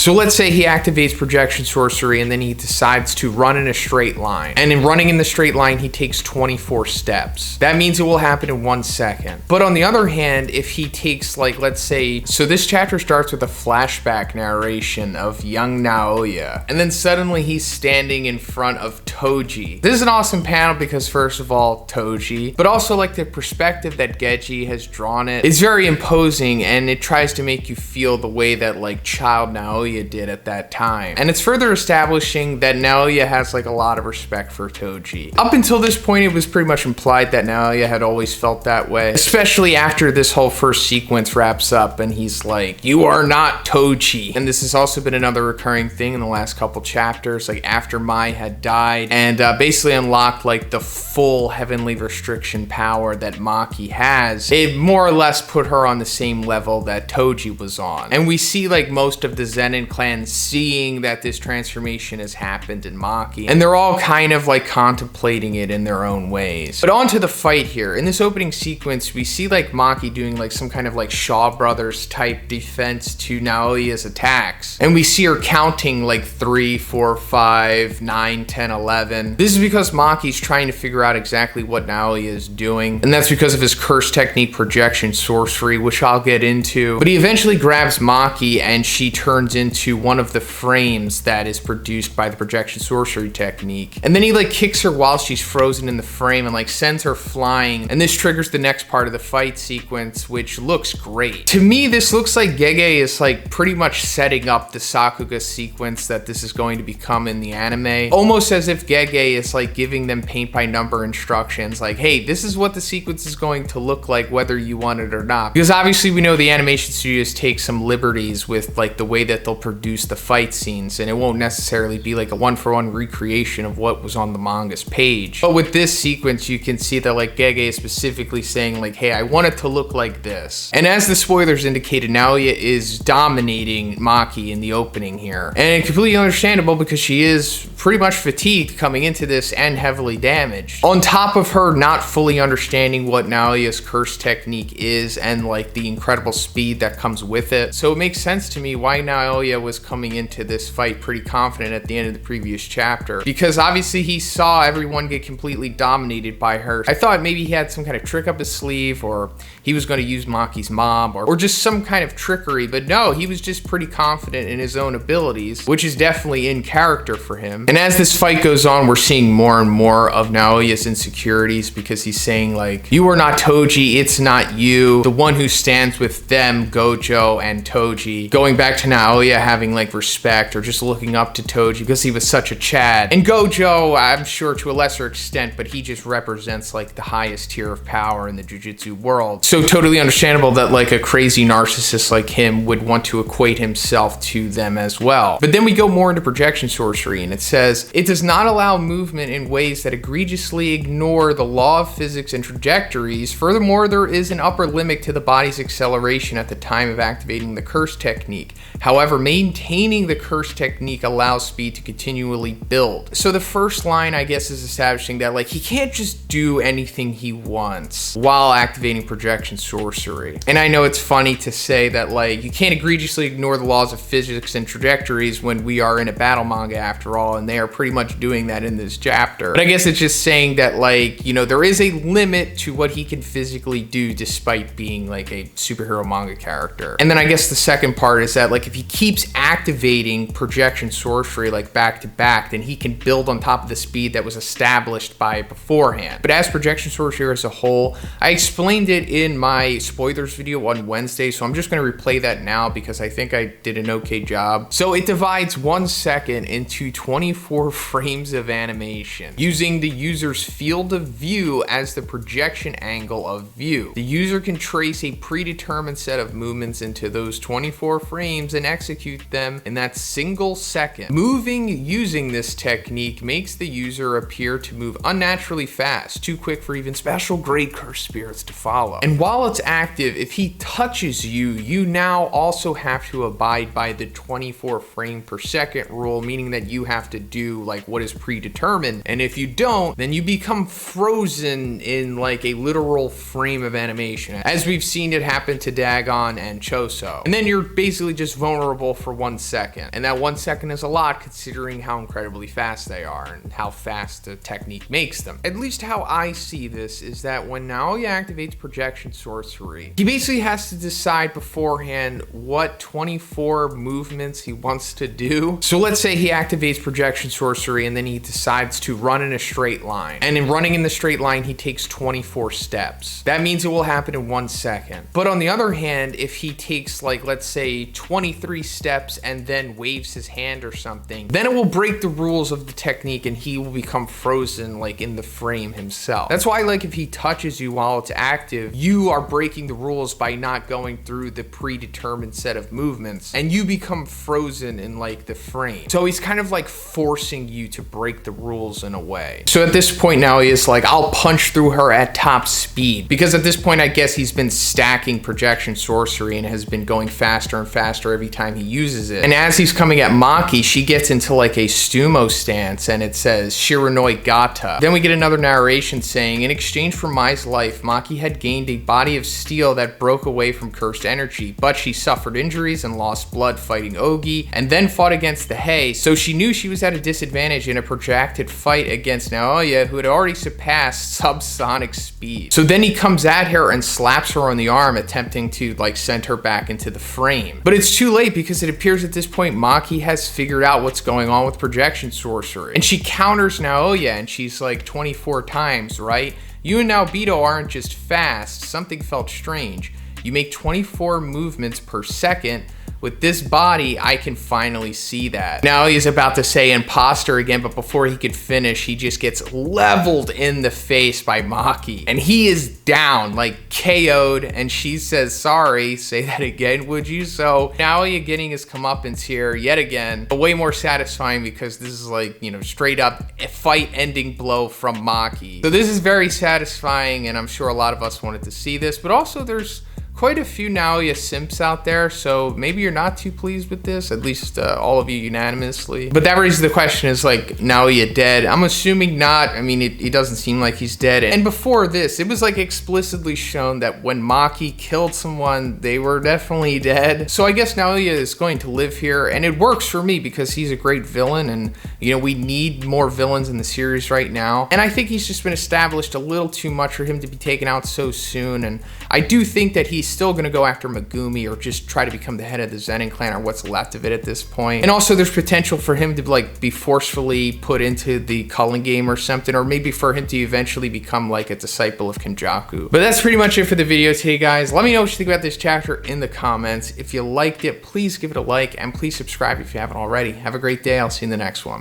So let's say he activates projection sorcery and then he decides to run in a straight line. And in running in the straight line, he takes 24 steps. That means it will happen in 1 second. But on the other hand, if he takes, like, let's say, so this chapter starts with a flashback narration of young Naoya. And then suddenly he's standing in front of Toji. This is an awesome panel because first of all, Toji, but also like the perspective that Geji has drawn it is very imposing, and it tries to make you feel the way that like child Naoya did at that time. And it's further establishing that Naoya has like a lot of respect for Toji. Up until this point, it was pretty much implied that Naoya had always felt that way, especially after this whole first sequence wraps up and he's like, "You are not Toji." And this has also been another recurring thing in the last couple chapters, like after Mai had died and basically unlocked like the full heavenly restriction power that Maki has, it more or less put her on the same level that Toji was on. And we see like most of the Zenin clan seeing that this transformation has happened in Maki, and they're all kind of like contemplating it in their own ways. But on to the fight here. In this opening sequence, we see like Maki doing like some kind of like Shaw Brothers type defense to Naoya's attacks. And we see her counting like 3, 4, 5, 9, 10, 11. This is because Maki's trying to figure out exactly what Naoya is doing. And that's because of his curse technique projection sorcery, which I'll get into. But he eventually grabs Maki and she turns into one of the frames that is produced by the projection sorcery technique. And then he like kicks her while she's frozen in the frame and like sends her flying. And this triggers the next part of the fight sequence, which looks great. To me, this looks like Gege is like pretty much setting up the Sakuga sequence that this is going to become in the anime. Almost as if Gege is like giving them paint by number instructions, like, hey, this is what the sequence is going to look like whether you want it or not. Because obviously we know the animation studios take some liberties with like the way that they'll produce the fight scenes, and it won't necessarily be like a one-for-one recreation of what was on the manga's page. But with this sequence, you can see that like Gege is specifically saying like, hey, I want it to look like this. And as the spoilers indicated, Naoya is dominating Maki in the opening here. And completely understandable because she is pretty much fatigued coming into this and heavily damaged. On top of her not fully understanding what Naoya's curse technique is and like the incredible speed that comes with it. So it makes sense to me why Naoya was coming into this fight pretty confident at the end of the previous chapter, because obviously he saw everyone get completely dominated by her. I thought maybe he had some kind of trick up his sleeve, or he was going to use Maki's mom, or just some kind of trickery, but no, he was just pretty confident in his own abilities, which is definitely in character for him. And as this fight goes on, we're seeing more and more of Naoya's insecurities, because he's saying like, you are not Toji, it's not you, the one who stands with them, Gojo and Toji. Going back to Naoya having like respect or just looking up to Toji because he was such a Chad. And Gojo, I'm sure to a lesser extent, but he just represents like the highest tier of power in the Jujutsu world. So totally understandable that like a crazy narcissist like him would want to equate himself to them as well. But then we go more into projection sorcery, and it says, it does not allow movement in ways that egregiously ignore the law of physics and trajectories. Furthermore, there is an upper limit to the body's acceleration at the time of activating the curse technique. However, maintaining the curse technique allows speed to continually build. So the first line, I guess, is establishing that like he can't just do anything he wants while activating projection sorcery. And I know it's funny to say that like you can't egregiously ignore the laws of physics and trajectories when we are in a battle manga after all, and they are pretty much doing that in this chapter. But I guess it's just saying that like, you know, there is a limit to what he can physically do despite being like a superhero manga character. And then I guess the second part is that like if he keeps activating projection sorcery like back to back, then he can build on top of the speed that was established by it beforehand. But as projection sorcery as a whole, I explained it in my spoilers video on Wednesday, so I'm just going to replay that now because I think I did an okay job. So it divides 1 second into 24 frames of animation, using the user's field of view as the projection angle of view. The user can trace a predetermined set of movements into those 24 frames and execute them in that single second. Moving using this technique makes the user appear to move unnaturally fast, too quick for even special grade cursed spirits to follow. And while it's active, if he touches you, you now also have to abide by the 24 frame per second rule, meaning that you have to do like what is predetermined. And if you don't, then you become frozen in like a literal frame of animation, as we've seen it happen to Dagon and Choso. And then you're basically just vulnerable invincible for 1 second. And that 1 second is a lot considering how incredibly fast they are and how fast the technique makes them. At least how I see this is that when Naoya activates projection sorcery, he basically has to decide beforehand what 24 movements he wants to do. So let's say he activates projection sorcery and then he decides to run in a straight line. And in running in the straight line, he takes 24 steps. That means it will happen in 1 second. But on the other hand, if he takes, like, let's say 23 steps and then waves his hand or something, then it will break the rules of the technique and he will become frozen, like, in the frame himself. That's why, like, if he touches you while it's active, you are breaking the rules by not going through the predetermined set of movements and you become frozen in, like, the frame. So he's kind of like forcing you to break the rules in a way. So at this point now he is like, I'll punch through her at top speed, because at this point I guess he's been stacking projection sorcery and has been going faster and faster every time he uses it. And as he's coming at Maki, she gets into like a sumo stance and it says Shiranoi Gata. Then we get another narration saying, in exchange for Mai's life, Maki had gained a body of steel that broke away from cursed energy, but she suffered injuries and lost blood fighting Ogi, and then fought against the Hei, so she knew she was at a disadvantage in a protracted fight against Naoya, who had already surpassed subsonic speed. So then he comes at her and slaps her on the arm, attempting to like send her back into the frame. But it's too late, because it appears at this point Maki has figured out what's going on with projection sorcery. And she counters Naoya and she's like 24 times, right? You and Naobito aren't just fast, something felt strange. You make 24 movements per second. With this body, I can finally see that. Now he's about to say imposter again, but before he could finish, he just gets leveled in the face by Maki. And he is down, like KO'd, and she says, sorry, say that again, would you? So now he's getting his comeuppance here yet again, but way more satisfying because this is like, you know, straight up a fight-ending blow from Maki. So this is very satisfying, and I'm sure a lot of us wanted to see this, but also there's quite a few Naoya simps out there, so maybe you're not too pleased with this, at least all of you unanimously. But that raises the question, is like Naoya dead? I'm assuming not. I mean, it doesn't seem like he's dead. And before this, it was like explicitly shown that when Maki killed someone, they were definitely dead. So I guess Naoya is going to live here, and it works for me because he's a great villain, and you know, we need more villains in the series right now. And I think he's just been established a little too much for him to be taken out so soon, and I do think that he's still going to go after Megumi or just try to become the head of the Zenin clan or what's left of it at this point. And also there's potential for him to like be forcefully put into the culling game or something, or maybe for him to eventually become like a disciple of Kenjaku. But that's pretty much it for the video today, guys. Let me know what you think about this chapter in the comments. If you liked it, please give it a like and please subscribe if you haven't already. Have a great day. I'll see you in the next one.